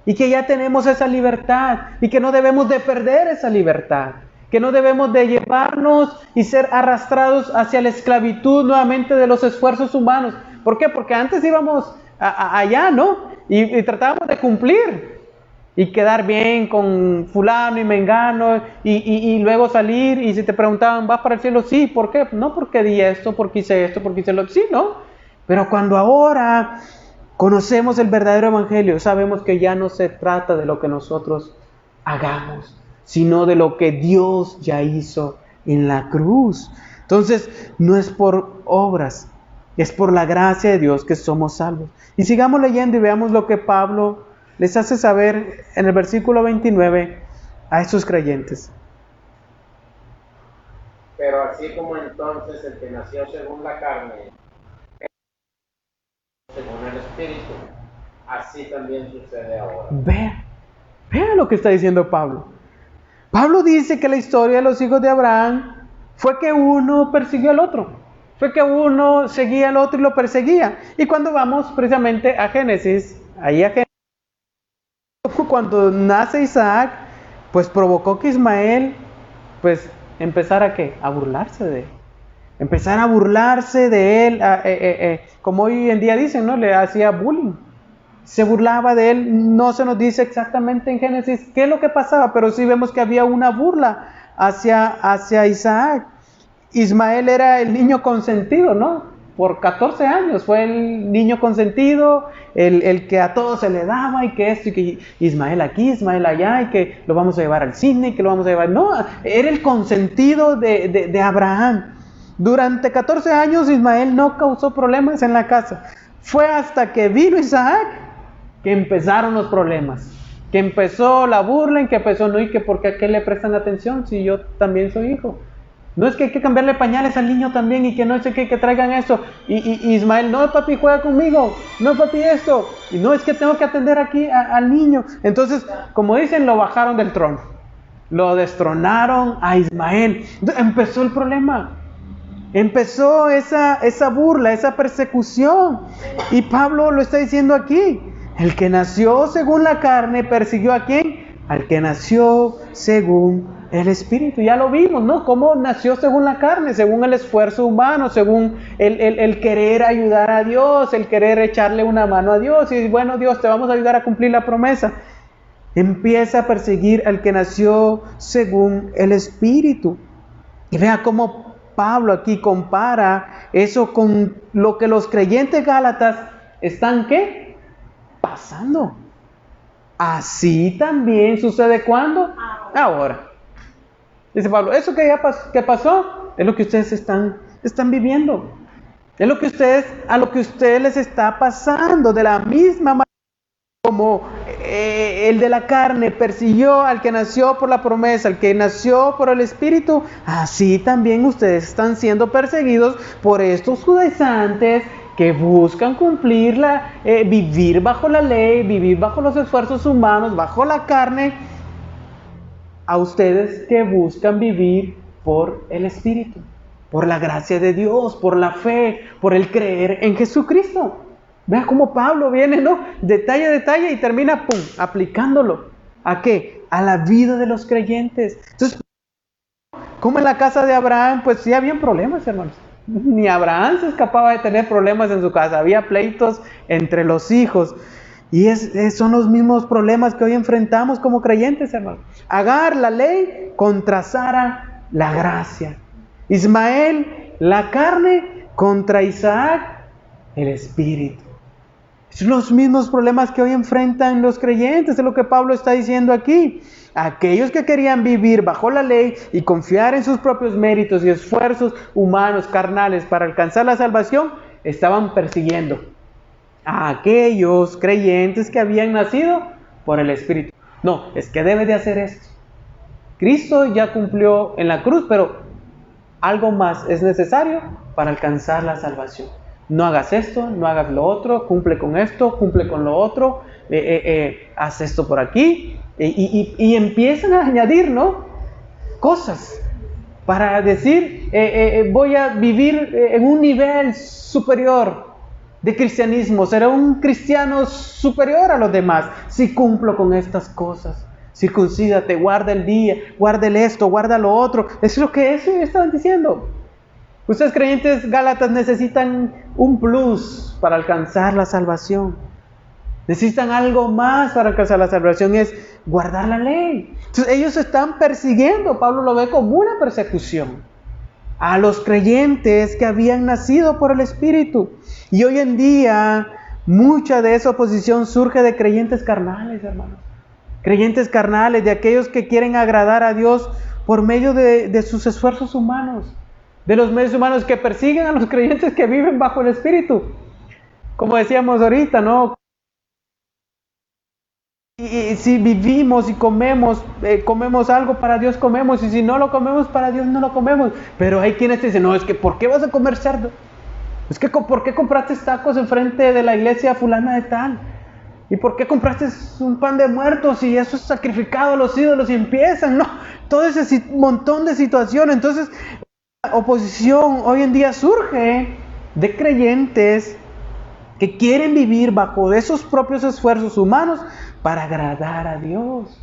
y que ya tenemos esa libertad y que no debemos de perder esa libertad, que no debemos de llevarnos y ser arrastrados hacia la esclavitud nuevamente de los esfuerzos humanos. ¿Por qué? Porque antes íbamos allá, ¿no? Y tratábamos de cumplir y quedar bien con fulano y mengano y luego salir, y si te preguntaban, ¿vas para el cielo? Sí. ¿Por qué? No porque di esto, porque hice esto, porque hice lo otro. Sí, ¿no? Pero cuando ahora conocemos el verdadero evangelio, sabemos que ya no se trata de lo que nosotros hagamos, sino de lo que Dios ya hizo en la cruz. Entonces, no es por obras, es por la gracia de Dios que somos salvos. Y sigamos leyendo y veamos lo que Pablo les hace saber en el versículo 29 a esos creyentes. Pero así como entonces el que nació según la carne, según el Espíritu, así también sucede ahora. Vean lo que está diciendo Pablo. Pablo dice que la historia de los hijos de Abraham fue que uno persiguió al otro. Fue que uno seguía al otro y lo perseguía. Y cuando vamos precisamente a Génesis, cuando nace Isaac, pues provocó que Ismael, pues empezara ¿a qué? A burlarse de él. Empezar a burlarse de él, como hoy en día dicen, ¿no? Le hacía bullying. Se burlaba de él. No se nos dice exactamente en Génesis qué es lo que pasaba, pero sí vemos que había una burla hacia Isaac. Ismael era el niño consentido, ¿no? Por 14 años fue el niño consentido, el que a todos se le daba, y que esto, y que Ismael aquí, Ismael allá, y que lo vamos a llevar al cine, y que lo vamos a llevar... No, era el consentido de Abraham. Durante 14 años Ismael no causó problemas en la casa. Fue hasta que vino Isaac que empezaron los problemas, que empezó la burla, en que empezó, no, y que ¿por qué a qué le prestan atención si yo también soy hijo? No, es que hay que cambiarle pañales al niño también, y que no sé qué, que traigan esto. Y Ismael, no papi, juega conmigo, no papi esto, y no, es que tengo que atender aquí al niño. Entonces, como dicen, lo bajaron del trono, lo destronaron a Ismael. Entonces, empezó el problema. Empezó esa burla, esa persecución. Y Pablo lo está diciendo aquí. El que nació según la carne persiguió ¿a quién? Al que nació según el Espíritu. Ya lo vimos, ¿no? Cómo nació según la carne, según el esfuerzo humano, según el querer ayudar a Dios, el querer echarle una mano a Dios. Y bueno, Dios, te vamos a ayudar a cumplir la promesa. Empieza a perseguir al que nació según el Espíritu. Y vea cómo Pablo aquí compara eso con lo que los creyentes gálatas están, ¿qué? Pasando. Así también sucede ¿cuándo? Ahora. Dice Pablo, eso que que pasó es lo que ustedes están viviendo. Es a lo que ustedes les está pasando. De la misma manera como el de la carne persiguió al que nació por la promesa, al que nació por el Espíritu, así también ustedes están siendo perseguidos por estos judaizantes que buscan vivir bajo la ley, vivir bajo los esfuerzos humanos, bajo la carne, a ustedes que buscan vivir por el Espíritu, por la gracia de Dios, por la fe, por el creer en Jesucristo. Vea cómo Pablo viene, ¿no? Detalle a detalle y termina, ¡pum!, aplicándolo. ¿A qué? A la vida de los creyentes. Entonces, como en la casa de Abraham, pues sí habían problemas, hermanos. Ni Abraham se escapaba de tener problemas en su casa. Había pleitos entre los hijos. Y son los mismos problemas que hoy enfrentamos como creyentes, hermanos. Agar, la ley, contra Sara, la gracia. Ismael, la carne, contra Isaac, el Espíritu. Son los mismos problemas que hoy enfrentan los creyentes, es lo que Pablo está diciendo aquí. Aquellos que querían vivir bajo la ley y confiar en sus propios méritos y esfuerzos humanos, carnales, para alcanzar la salvación, estaban persiguiendo a aquellos creyentes que habían nacido por el Espíritu. No, es que debe de hacer esto. Cristo ya cumplió en la cruz, pero algo más es necesario para alcanzar la salvación. No hagas esto, no hagas lo otro, cumple con esto, cumple con lo otro, haz esto por aquí. Y empiezan a añadir, ¿no?, cosas para decir, voy a vivir en un nivel superior de cristianismo, seré un cristiano superior a los demás si cumplo con estas cosas. Circuncídate, guarda el día, guarda el esto, guarda lo otro. Es lo que eso estaban diciendo. Ustedes, creyentes gálatas, necesitan un plus para alcanzar la salvación. Necesitan algo más para alcanzar la salvación, es guardar la ley. Entonces ellos están persiguiendo, Pablo lo ve como una persecución, a los creyentes que habían nacido por el Espíritu. Y hoy en día, mucha de esa oposición surge de creyentes carnales, hermanos. Creyentes carnales, de aquellos que quieren agradar a Dios por medio de sus esfuerzos humanos, de los medios humanos, que persiguen a los creyentes que viven bajo el Espíritu. Como decíamos ahorita, ¿no? Y si vivimos y comemos algo para Dios, comemos. Y si no lo comemos para Dios, no lo comemos. Pero hay quienes te dicen, no, es que ¿por qué vas a comer cerdo? Es que ¿por qué compraste tacos enfrente de la iglesia fulana de tal? ¿Y por qué compraste un pan de muertos y eso es sacrificado a los ídolos? Y empiezan, ¿no?, todo ese montón de situaciones. Entonces, la oposición hoy en día surge de creyentes que quieren vivir bajo de esos propios esfuerzos humanos para agradar a Dios.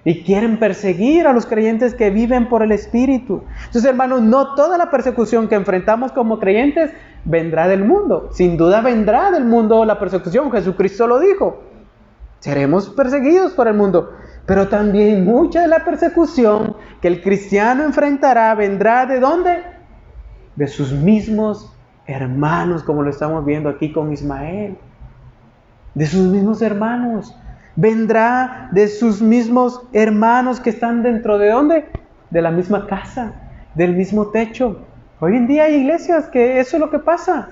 Y quieren perseguir a los creyentes que viven por el Espíritu. Entonces, hermanos, no toda la persecución que enfrentamos como creyentes vendrá del mundo. Sin duda vendrá del mundo la persecución. Jesucristo lo dijo. Seremos perseguidos por el mundo. Pero también mucha de la persecución que el cristiano enfrentará vendrá ¿de dónde? De sus mismos hermanos, como lo estamos viendo aquí con Ismael. De sus mismos hermanos. Vendrá de sus mismos hermanos que están dentro ¿de dónde? De la misma casa, del mismo techo. Hoy en día hay iglesias que eso es lo que pasa.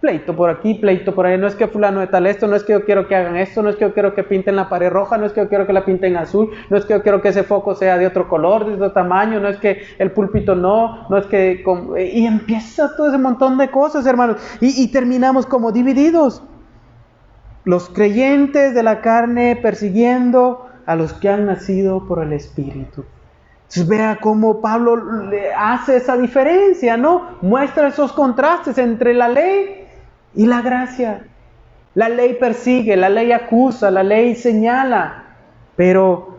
Pleito por aquí, pleito por ahí. No es que fulano de tal esto, no es que yo quiero que hagan esto, no es que yo quiero que pinten la pared roja, no es que yo quiero que la pinten azul, no es que yo quiero que ese foco sea de otro color, de otro tamaño, no es que el púlpito no es que... Y empieza todo ese montón de cosas, hermanos. Y terminamos como divididos. Los creyentes de la carne persiguiendo a los que han nacido por el Espíritu. Entonces vea cómo Pablo hace esa diferencia, ¿no? Muestra esos contrastes entre la ley y la gracia. La ley persigue, la ley acusa, la ley señala, pero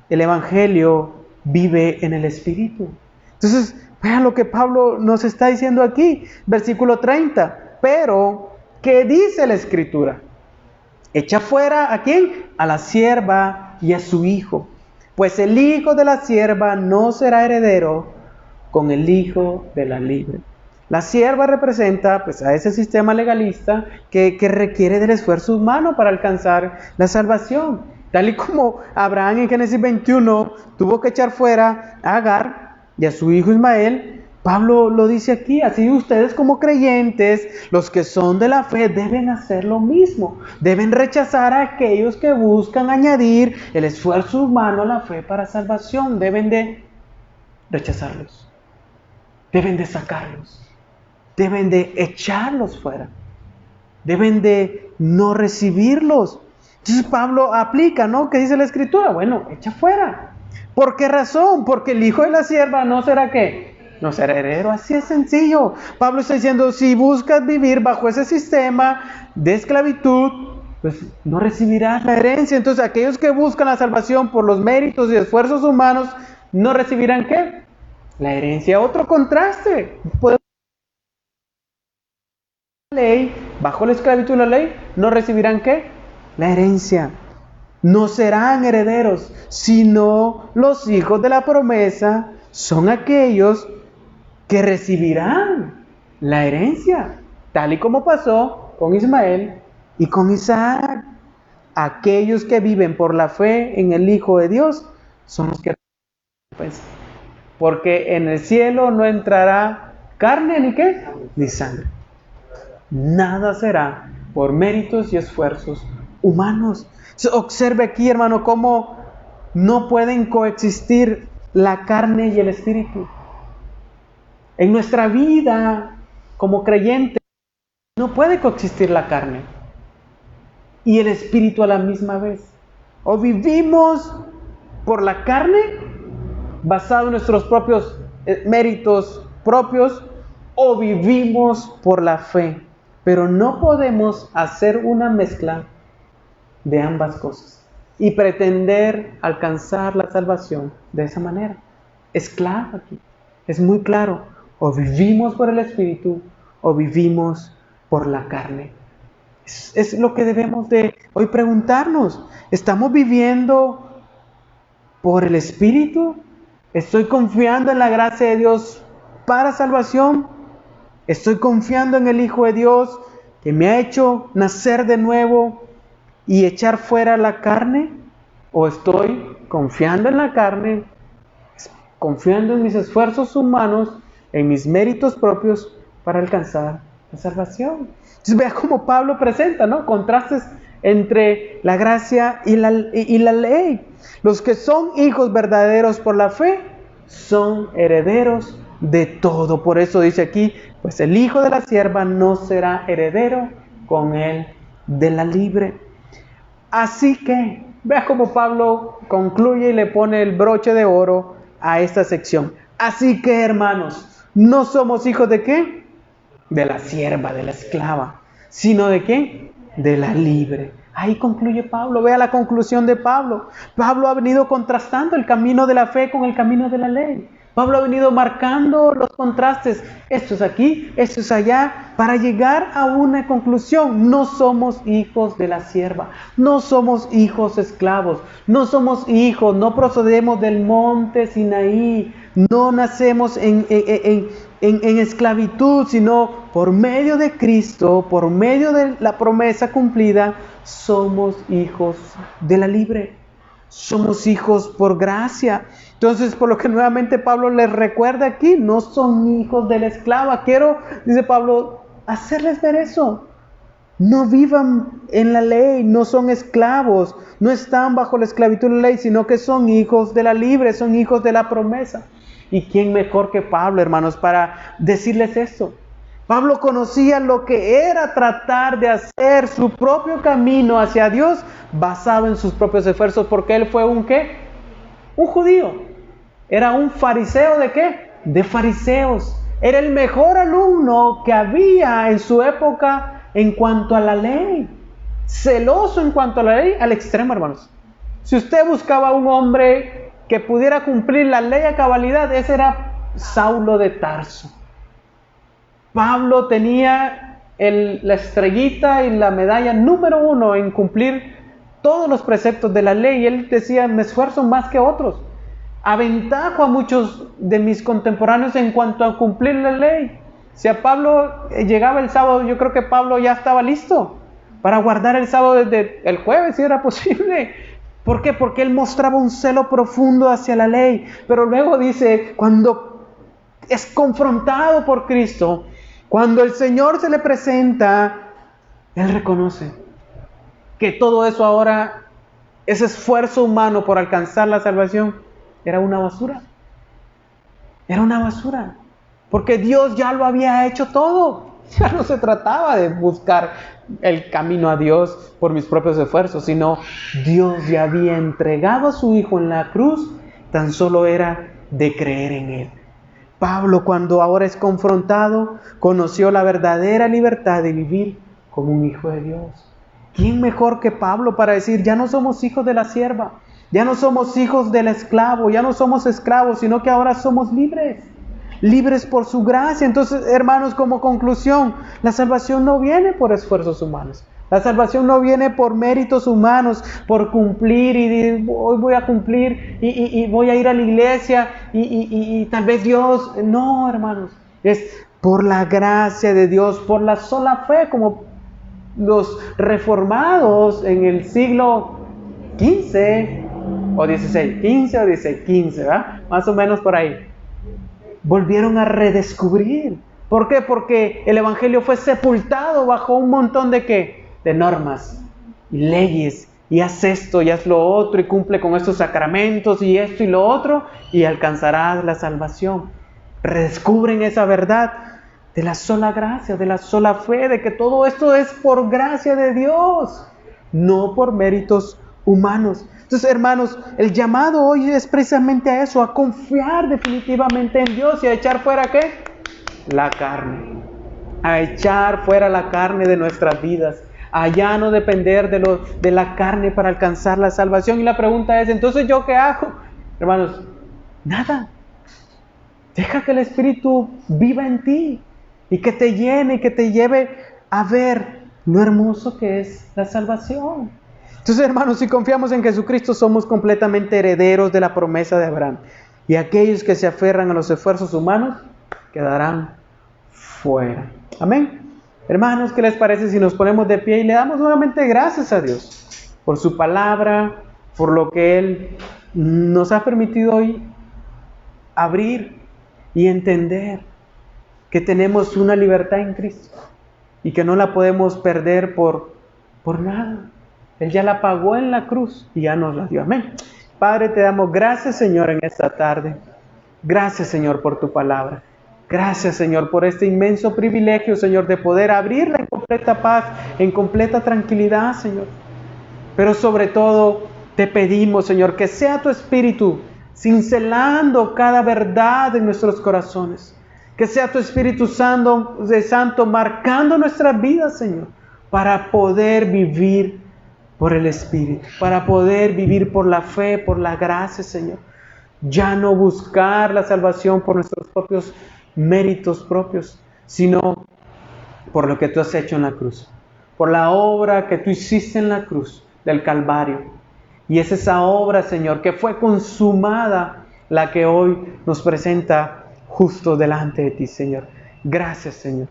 el Evangelio vive en el Espíritu. Entonces, vea lo que Pablo nos está diciendo aquí, versículo 30. Pero, ¿qué dice la Escritura? Echa fuera, ¿a quién? A la sierva y a su hijo. Pues el hijo de la sierva no será heredero con el hijo de la libre. La sierva representa pues a ese sistema legalista que requiere del esfuerzo humano para alcanzar la salvación. Tal y como Abraham en Génesis 21 tuvo que echar fuera a Agar y a su hijo Ismael, Pablo lo dice aquí, así ustedes como creyentes, los que son de la fe, deben hacer lo mismo. Deben rechazar a aquellos que buscan añadir el esfuerzo humano a la fe para salvación. Deben de rechazarlos. Deben de sacarlos. Deben de echarlos fuera. Deben de no recibirlos. Entonces Pablo aplica, ¿no? ¿Qué dice la Escritura? Bueno, echa fuera. ¿Por qué razón? Porque el hijo de la sierva no será ¿qué? No será heredero, así es sencillo. Pablo está diciendo, si buscas vivir bajo ese sistema de esclavitud, pues no recibirás la herencia. Entonces aquellos que buscan la salvación por los méritos y esfuerzos humanos, no recibirán ¿qué? La herencia. Otro contraste. La ley, bajo la esclavitud de la ley, no recibirán ¿qué? La herencia. No serán herederos, sino los hijos de la promesa son aquellos que recibirán la herencia, tal y como pasó con Ismael y con Isaac. Aquellos que viven por la fe en el Hijo de Dios son los que pues, porque en el cielo no entrará carne ni qué, ni sangre. Nada será por méritos y esfuerzos humanos. Observe aquí, hermano, cómo no pueden coexistir la carne y el espíritu. En nuestra vida como creyentes no puede coexistir la carne y el espíritu a la misma vez. O vivimos por la carne, basado en nuestros propios méritos propios, o vivimos por la fe. Pero no podemos hacer una mezcla de ambas cosas y pretender alcanzar la salvación de esa manera. Es claro aquí, es muy claro. O vivimos por el Espíritu o vivimos por la carne. Es lo que debemos de hoy preguntarnos. ¿Estamos viviendo por el Espíritu? ¿Estoy confiando en la gracia de Dios para salvación? ¿Estoy confiando en el Hijo de Dios que me ha hecho nacer de nuevo y echar fuera la carne? ¿O estoy confiando en la carne, confiando en mis esfuerzos humanos, en mis méritos propios para alcanzar la salvación? Entonces vea cómo Pablo presenta, ¿no?, contrastes entre la gracia y la ley. Los que son hijos verdaderos por la fe son herederos de todo. Por eso dice aquí, pues el hijo de la sierva no será heredero con el de la libre. Así que, vea cómo Pablo concluye y le pone el broche de oro a esta sección. Así que, hermanos, no somos hijos de ¿qué? De la sierva, de la esclava, sino de ¿qué? De la libre. Ahí concluye Pablo. Vea la conclusión de Pablo. Pablo ha venido contrastando el camino de la fe con el camino de la ley. Pablo ha venido marcando los contrastes. Esto es aquí, esto es allá, para llegar a una conclusión. No somos hijos de la sierva, no somos hijos esclavos, no somos hijos, no procedemos del monte Sinaí, no nacemos en esclavitud, sino por medio de Cristo, por medio de la promesa cumplida, somos hijos de la libre. Somos hijos por gracia. Entonces, por lo que nuevamente Pablo les recuerda aquí, no son hijos de la esclava. Quiero, dice Pablo, hacerles ver eso. No vivan en la ley, no son esclavos, no están bajo la esclavitud de la ley, sino que son hijos de la libre, son hijos de la promesa. ¿Y quién mejor que Pablo, hermanos, para decirles eso? Pablo conocía lo que era tratar de hacer su propio camino hacia Dios basado en sus propios esfuerzos, porque él fue un ¿qué? Un judío. Era un fariseo ¿de qué? De fariseos. Era el mejor alumno que había en su época en cuanto a la ley. Celoso en cuanto a la ley al extremo, hermanos. Si usted buscaba un hombre que pudiera cumplir la ley a cabalidad, ese era Saulo de Tarso. Pablo tenía la estrellita y la medalla número 1 en cumplir todos los preceptos de la ley. Y él decía, me esfuerzo más que otros. Aventajo a muchos de mis contemporáneos en cuanto a cumplir la ley. Si a Pablo llegaba el sábado, yo creo que Pablo ya estaba listo para guardar el sábado desde el jueves, si era posible. ¿Por qué? Porque él mostraba un celo profundo hacia la ley. Pero luego dice, cuando es confrontado por Cristo, cuando el Señor se le presenta, él reconoce que todo eso ahora, ese esfuerzo humano por alcanzar la salvación, era una basura. Era una basura. Porque Dios ya lo había hecho todo. Ya no se trataba de buscar el camino a Dios por mis propios esfuerzos, sino Dios ya había entregado a su Hijo en la cruz, tan solo era de creer en Él. Pablo, cuando ahora es confrontado, conoció la verdadera libertad de vivir como un hijo de Dios. ¿Quién mejor que Pablo para decir, ya no somos hijos de la sierva, ya no somos hijos del esclavo, ya no somos esclavos, sino que ahora somos libres? Libres por su gracia. Entonces, hermanos, como conclusión, la salvación no viene por esfuerzos humanos. La salvación no viene por méritos humanos, por cumplir y hoy voy a cumplir y voy a ir a la iglesia y tal vez Dios. No, hermanos, es por la gracia de Dios, por la sola fe, como los reformados en el siglo XV o XVI, 15 o 16, ¿verdad? Más o menos por ahí. Volvieron a redescubrir. ¿Por qué? Porque el evangelio fue sepultado bajo un montón de ¿qué? De normas y leyes, y haz esto y haz lo otro y cumple con estos sacramentos y esto y lo otro y alcanzarás la salvación. Redescubren esa verdad de la sola gracia, de la sola fe, de que todo esto es por gracia de Dios, no por méritos humanos. Entonces, hermanos, el llamado hoy es precisamente a eso, a confiar definitivamente en Dios y a echar fuera, ¿qué? La carne. A echar fuera la carne de nuestras vidas. A ya no depender de la carne para alcanzar la salvación. Y la pregunta es, ¿entonces yo qué hago? Hermanos, nada. Deja que el Espíritu viva en ti y que te llene y que te lleve a ver lo hermoso que es la salvación. Entonces, hermanos, si confiamos en Jesucristo, somos completamente herederos de la promesa de Abraham. Y aquellos que se aferran a los esfuerzos humanos quedarán fuera. Amén. Hermanos, ¿qué les parece si nos ponemos de pie y le damos nuevamente gracias a Dios por su palabra, por lo que Él nos ha permitido hoy abrir y entender que tenemos una libertad en Cristo y que no la podemos perder por nada? Él ya la pagó en la cruz y ya nos la dio. Amén. Padre, te damos gracias, Señor, en esta tarde. Gracias, Señor, por tu palabra. Gracias, Señor, por este inmenso privilegio, Señor, de poder abrirla en completa paz, en completa tranquilidad, Señor. Pero sobre todo, te pedimos, Señor, que sea tu Espíritu cincelando cada verdad en nuestros corazones. Que sea tu Espíritu Santo marcando nuestras vidas, Señor, para poder vivir por el Espíritu, para poder vivir por la fe, por la gracia, Señor. Ya no buscar la salvación por nuestros propios méritos propios, sino por lo que tú has hecho en la cruz, por la obra que tú hiciste en la cruz del Calvario. Y es esa obra, Señor, que fue consumada, la que hoy nos presenta justo delante de ti, Señor. Gracias, Señor.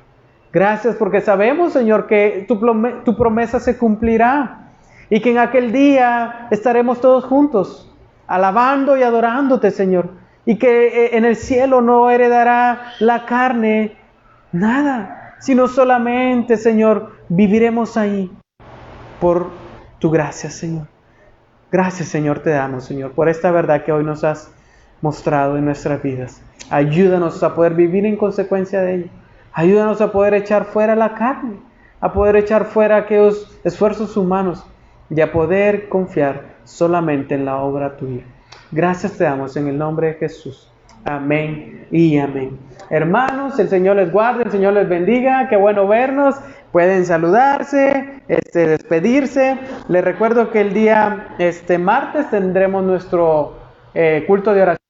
Gracias porque sabemos, Señor, que tu promesa se cumplirá y que en aquel día estaremos todos juntos, alabando y adorándote, Señor. Y que en el cielo no heredará la carne nada, sino solamente, Señor, viviremos ahí por tu gracia, Señor. Gracias, Señor, te damos, Señor, por esta verdad que hoy nos has mostrado en nuestras vidas. Ayúdanos a poder vivir en consecuencia de ello. Ayúdanos a poder echar fuera la carne, a poder echar fuera aquellos esfuerzos humanos y a poder confiar solamente en la obra tuya. Gracias te damos en el nombre de Jesús. Amén y amén. Hermanos, el Señor les guarde, el Señor les bendiga. Qué bueno vernos. Pueden saludarse, despedirse. Les recuerdo que el día martes tendremos nuestro culto de oración.